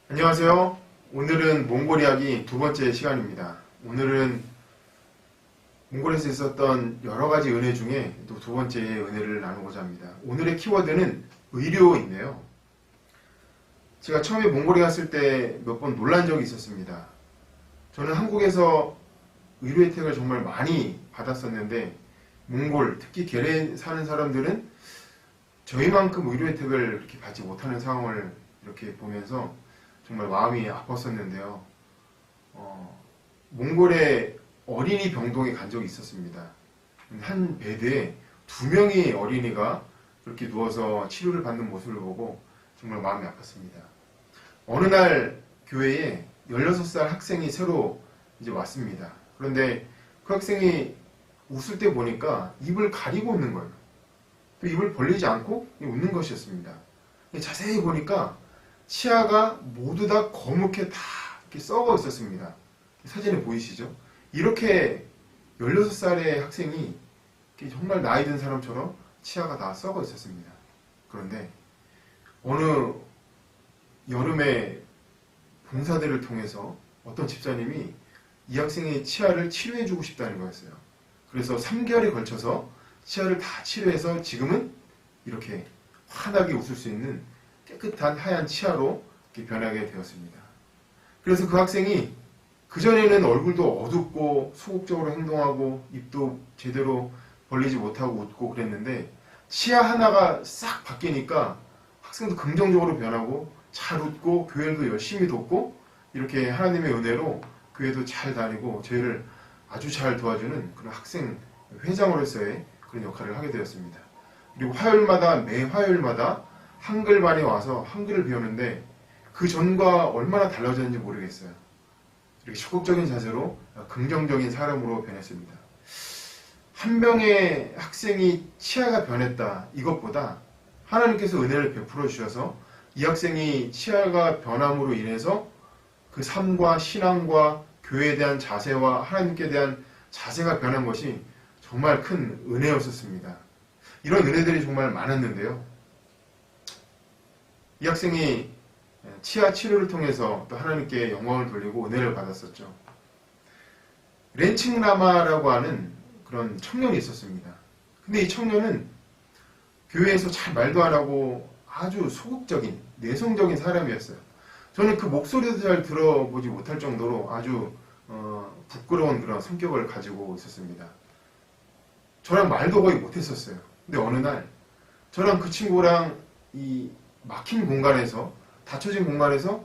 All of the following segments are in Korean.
안녕하세요. 오늘은 몽골 이야기 두 번째 시간입니다. 오늘은 몽골에서 있었던 여러 가지 은혜 중에 또 두 번째 은혜를 나누고자 합니다. 오늘의 키워드는 의료인데요. 제가 처음에 몽골에 갔을 때 몇 번 놀란 적이 있었습니다. 저는 한국에서 의료 혜택을 정말 많이 받았었는데 몽골, 특히 게레에 사는 사람들은 저희만큼 의료 혜택을 이렇게 받지 못하는 상황을 이렇게 보면서 정말 마음이 아팠었는데요. 몽골에 어린이 병동에 간 적이 있었습니다. 한 베드에 2명의 어린이가 그렇게 누워서 치료를 받는 모습을 보고 정말 마음이 아팠습니다. 어느 날 교회에 16살 학생이 새로 이제 왔습니다. 그런데 그 학생이 웃을 때 보니까 입을 가리고 웃는 거예요. 또 입을 벌리지 않고 웃는 것이었습니다. 자세히 보니까 치아가 모두 다 거뭇게 다 이렇게 썩어 있었습니다. 사진에 보이시죠? 이렇게 16살의 학생이 정말 나이 든 사람처럼 치아가 다 썩어 있었습니다. 그런데 어느 여름에 봉사대를 통해서 어떤 집사님이 이 학생의 치아를 치료해주고 싶다는 거였어요. 그래서 3개월에 걸쳐서 치아를 다 치료해서 지금은 이렇게 환하게 웃을 수 있는 깨끗한 하얀 치아로 이렇게 변하게 되었습니다. 그래서 그 학생이 그전에는 얼굴도 어둡고 소극적으로 행동하고 입도 제대로 벌리지 못하고 웃고 그랬는데 치아 하나가 싹 바뀌니까 학생도 긍정적으로 변하고 잘 웃고 교회도 열심히 돕고 이렇게 하나님의 은혜로 교회도 잘 다니고 저희를 아주 잘 도와주는 그런 학생 회장으로서의 그런 역할을 하게 되었습니다. 그리고 매 화요일마다 한글반에 와서 한글을 배우는데 그 전과 얼마나 달라졌는지 모르겠어요. 이렇게 적극적인 자세로 긍정적인 사람으로 변했습니다. 한 명의 학생이 치아가 변했다 이것보다 하나님께서 은혜를 베풀어 주셔서 이 학생이 치아가 변함으로 인해서 그 삶과 신앙과 교회에 대한 자세와 하나님께 대한 자세가 변한 것이 정말 큰 은혜였었습니다. 이런 은혜들이 정말 많았는데요. 이 학생이 치아 치료를 통해서 또 하나님께 영광을 돌리고 은혜를 받았었죠. 렌칭라마라고 하는 그런 청년이 있었습니다. 근데 이 청년은 교회에서 잘 말도 안 하고 아주 소극적인 내성적인 사람이었어요. 저는 그 목소리도 잘 들어보지 못할 정도로 아주 부끄러운 그런 성격을 가지고 있었습니다. 저랑 말도 거의 못했었어요. 근데 어느 날 저랑 그 친구랑 이 막힌 공간에서 닫혀진 공간에서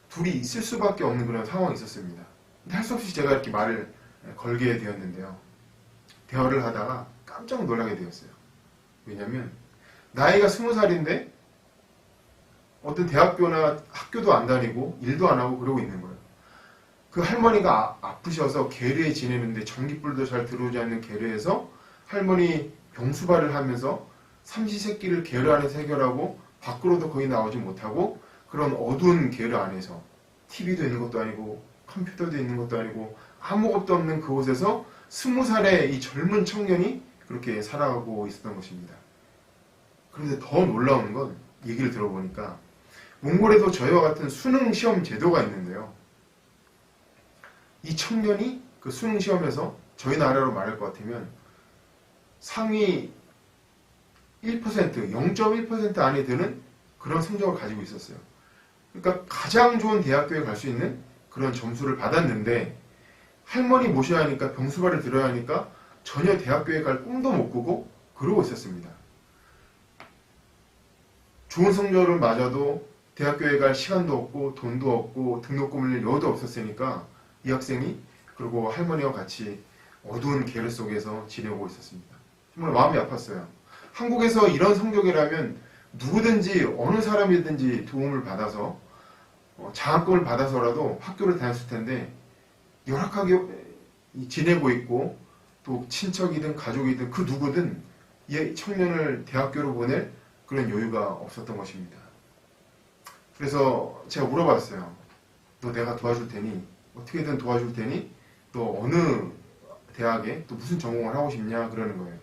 둘이 있을 수밖에 없는 그런 상황이 있었습니다. 근데 할 수 없이 제가 이렇게 말을 걸게 되었는데요. 대화를 하다가 깜짝 놀라게 되었어요. 왜냐면 나이가 20살인데 어떤 대학교나 학교도 안 다니고 일도 안 하고 그러고 있는 거예요. 그 할머니가 아프셔서 계례에 지내는데 전기불도 잘 들어오지 않는 계례에서 할머니 병수발을 하면서 삼시세끼를 계례 안에서 해결하고 밖으로도 거의 나오지 못하고 그런 어두운 계례 안에서 TV도 있는 것도 아니고 컴퓨터도 있는 것도 아니고 아무것도 없는 그곳에서 20살의 이 젊은 청년이 그렇게 살아가고 있었던 것입니다. 그런데 더 놀라운 건 얘기를 들어보니까 몽골에도 저희와 같은 수능 시험 제도가 있는데요. 이 청년이 그 수능 시험에서 저희 나라로 말할 것 같으면 상위 1%, 0.1% 안에 드는 그런 성적을 가지고 있었어요. 그러니까 가장 좋은 대학교에 갈 수 있는 그런 점수를 받았는데 할머니 모셔야 하니까 병수발을 들어야 하니까 전혀 대학교에 갈 꿈도 못 꾸고 그러고 있었습니다. 좋은 성적을 맞아도 대학교에 갈 시간도 없고 돈도 없고 등록금을 여유도 없었으니까 이 학생이 그리고 할머니와 같이 어두운 계를 속에서 지내고 있었습니다. 정말 마음이 아팠어요. 한국에서 이런 성적이라면 누구든지 어느 사람이든지 도움을 받아서 장학금을 받아서라도 학교를 다녔을 텐데 열악하게 지내고 있고 또 친척이든 가족이든 그 누구든 이 청년을 대학교로 보낼 그런 여유가 없었던 것입니다. 그래서 제가 물어봤어요. 너 내가 도와줄 테니 어떻게든 도와줄 테니 너 어느 대학에 또 무슨 전공을 하고 싶냐 그러는 거예요.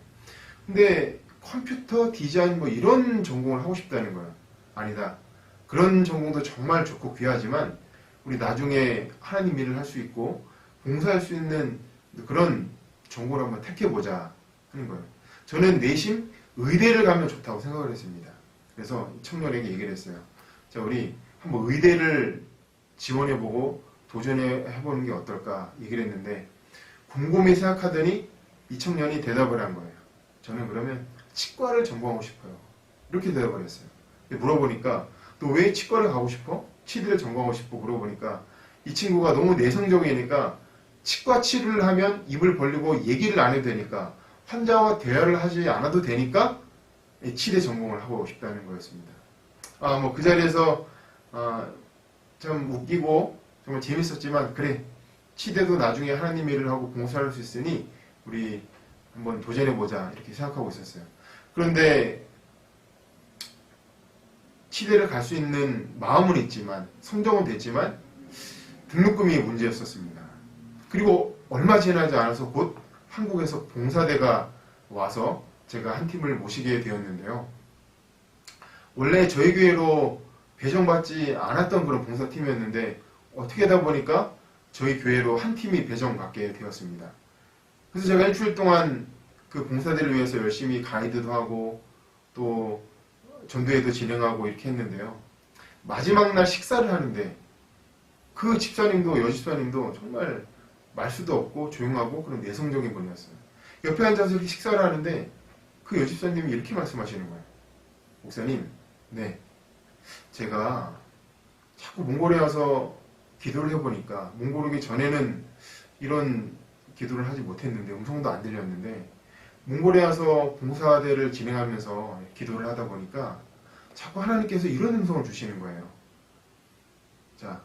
근데 컴퓨터 디자인 뭐 이런 전공을 하고 싶다는 거예요. 아니다. 그런 전공도 정말 좋고 귀하지만 우리 나중에 하나님 일을 할 수 있고 봉사할 수 있는 그런 전공을 한번 택해보자 하는 거예요. 저는 내심 의대를 가면 좋다고 생각을 했습니다. 그래서 청년에게 얘기를 했어요. 자, 우리 한번 의대를 지원해보고 도전해보는 게 어떨까 얘기를 했는데 곰곰이 생각하더니 이 청년이 대답을 한 거예요. 저는 그러면 치과를 전공하고 싶어요. 이렇게 대답을 했어요. 물어보니까 너 왜 치과를 가고 싶어? 치대를 전공하고 싶어? 물어보니까 이 친구가 너무 내성적이니까 치과 치료를 하면 입을 벌리고 얘기를 안 해도 되니까 환자와 대화를 하지 않아도 되니까 치대 전공을 하고 싶다는 거였습니다. 뭐 그 자리에서 좀 웃기고 정말 재밌었지만 그래 치대도 나중에 하나님 일을 하고 봉사할 수 있으니 우리 한번 도전해보자 이렇게 생각하고 있었어요. 그런데 치대를 갈 수 있는 마음은 있지만 성적은 됐지만 등록금이 문제였었습니다. 그리고 얼마 지나지 않아서 곧 한국에서 봉사대가 와서 제가 한 팀을 모시게 되었는데요. 원래 저희 교회로 배정받지 않았던 그런 봉사팀이었는데 어떻게 하다 보니까 저희 교회로 한 팀이 배정받게 되었습니다. 그래서 제가 일주일 동안 그 봉사대를 위해서 열심히 가이드도 하고 또 전도회도 진행하고 이렇게 했는데요. 마지막 날 식사를 하는데 그 집사님도 여집사님도 정말 말수도 없고 조용하고 그런 내성적인 분이었어요. 옆에 앉아서 이렇게 식사를 하는데 그 여집사님이 이렇게 말씀하시는 거예요. 목사님, 네, 제가 자꾸 몽골에 와서 기도를 해보니까 몽골 오기 전에는 이런 기도를 하지 못했는데 음성도 안 들렸는데 몽골에 와서 봉사대를 진행하면서 기도를 하다 보니까 자꾸 하나님께서 이런 음성을 주시는 거예요. 자,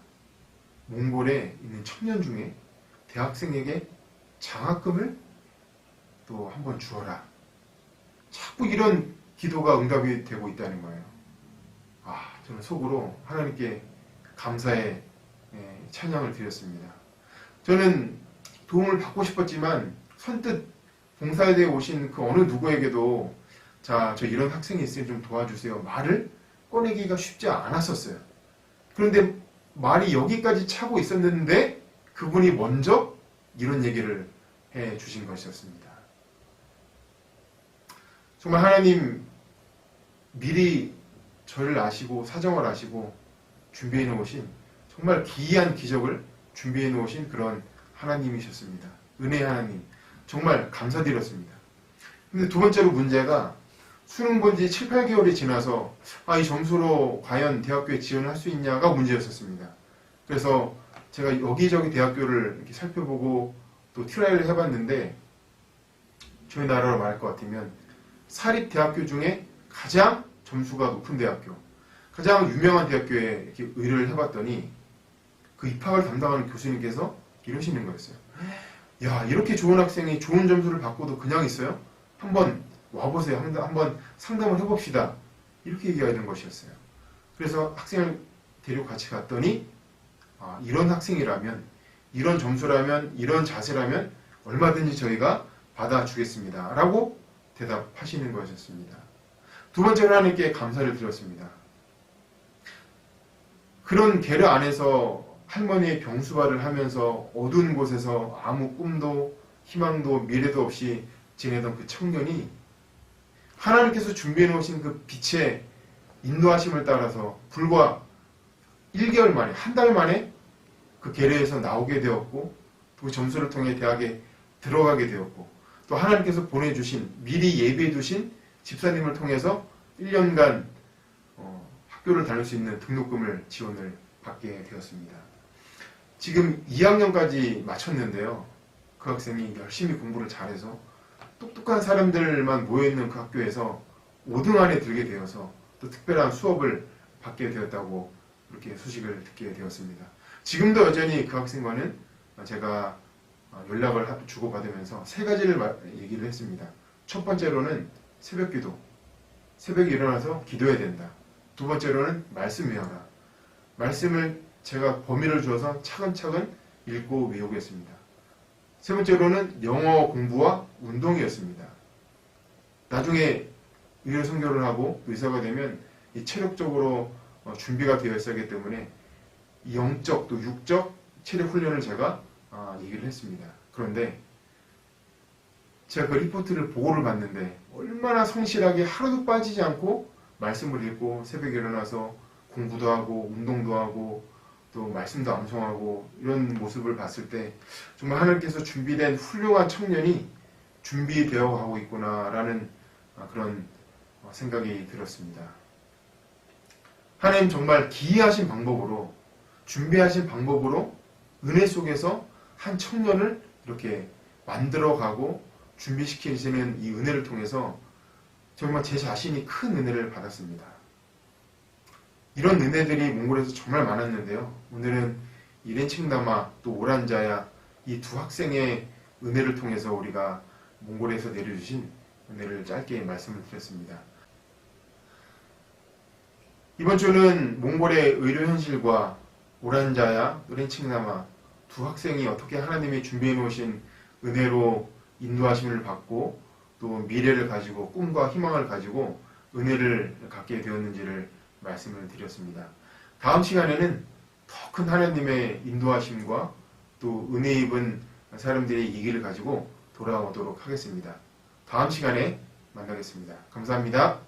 몽골에 있는 청년 중에 대학생에게 장학금을 또 한번 주어라. 자꾸 이런 기도가 응답이 되고 있다는 거예요. 저는 속으로 하나님께 감사의 찬양을 드렸습니다. 저는 도움을 받고 싶었지만 선뜻 봉사대에 오신 그 어느 누구에게도 자, 저 이런 학생이 있으니 좀 도와주세요. 말을 꺼내기가 쉽지 않았었어요. 그런데 말이 여기까지 차고 있었는데 그분이 먼저 이런 얘기를 해 주신 것이었습니다. 정말 하나님 미리 저를 아시고 사정을 아시고 준비해 놓으신 정말 기이한 기적을 준비해 놓으신 그런 하나님이셨습니다. 은혜의 하나님. 정말 감사드렸습니다. 근데 두 번째로 문제가 수능 본 지 7, 8개월이 지나서 이 점수로 과연 대학교에 지원을 할 수 있냐가 문제였었습니다. 그래서 제가 여기저기 대학교를 이렇게 살펴보고 또 트라이를 해봤는데 저희 나라로 말할 것 같으면 사립대학교 중에 가장 점수가 높은 대학교, 가장 유명한 대학교에 이렇게 의뢰를 해봤더니 그 입학을 담당하는 교수님께서 이러시는 거였어요. 야, 이렇게 좋은 학생이 좋은 점수를 받고도 그냥 있어요? 한번 와보세요. 한번 상담을 해봅시다. 이렇게 얘기하는 것이었어요. 그래서 학생을 데리고 같이 갔더니 이런 학생이라면, 이런 점수라면, 이런 자세라면 얼마든지 저희가 받아주겠습니다. 라고 대답하시는 것이었습니다. 두 번째로 하나님께 감사를 드렸습니다. 그런 계를 안에서 할머니의 병수발을 하면서 어두운 곳에서 아무 꿈도 희망도 미래도 없이 지내던 그 청년이 하나님께서 준비해 놓으신 그 빛의 인도하심을 따라서 불과 1개월 만에, 한 달 만에 그 계례에서 나오게 되었고, 또 그 점수를 통해 대학에 들어가게 되었고, 또 하나님께서 보내주신, 미리 예비해 두신 집사님을 통해서 1년간 학교를 다닐 수 있는 등록금을 지원을 받게 되었습니다. 지금 2학년까지 마쳤는데요. 그 학생이 열심히 공부를 잘해서 똑똑한 사람들만 모여있는 그 학교에서 5등 안에 들게 되어서 또 특별한 수업을 받게 되었다고 이렇게 소식을 듣게 되었습니다. 지금도 여전히 그 학생과는 제가 연락을 주고받으면서 세 가지를 얘기를 했습니다. 첫 번째로는 새벽기도, 새벽에 일어나서 기도해야 된다. 두 번째로는 말씀 외워라. 말씀을 제가 범위를 주어서 차근차근 읽고 외우겠습니다. 세 번째로는 영어 공부와 운동이었습니다. 나중에 의료 선교를 하고 의사가 되면 이 체력적으로 준비가 되어 있었기 때문에 영적 또 육적 체력 훈련을 제가 얘기를 했습니다. 그런데 제가 그 리포트를 보고를 받는데 얼마나 성실하게 하루도 빠지지 않고 말씀을 읽고 새벽에 일어나서 공부도 하고 운동도 하고 또 말씀도 암송하고 이런 모습을 봤을 때 정말 하나님께서 준비된 훌륭한 청년이 준비되어 가고 있구나라는 그런 생각이 들었습니다. 하나님 정말 기이하신 방법으로 준비하신 방법으로 은혜 속에서 한 청년을 이렇게 만들어가고 준비시키시는 이 은혜를 통해서 정말 제 자신이 큰 은혜를 받았습니다. 이런 은혜들이 몽골에서 정말 많았는데요. 오늘은 이렌칭다마 또 오란자야 이 두 학생의 은혜를 통해서 우리가 몽골에서 내려주신 은혜를 짧게 말씀을 드렸습니다. 이번 주는 몽골의 의료 현실과 오란자야, 이렌칭다마 두 학생이 어떻게 하나님이 준비해 놓으신 은혜로 인도하심을 받고 또 미래를 가지고 꿈과 희망을 가지고 은혜를 갖게 되었는지를 말씀을 드렸습니다. 다음 시간에는 더 큰 하나님의 인도하심과 또 은혜 입은 사람들의 얘기를 가지고 돌아오도록 하겠습니다. 다음 시간에 만나겠습니다. 감사합니다.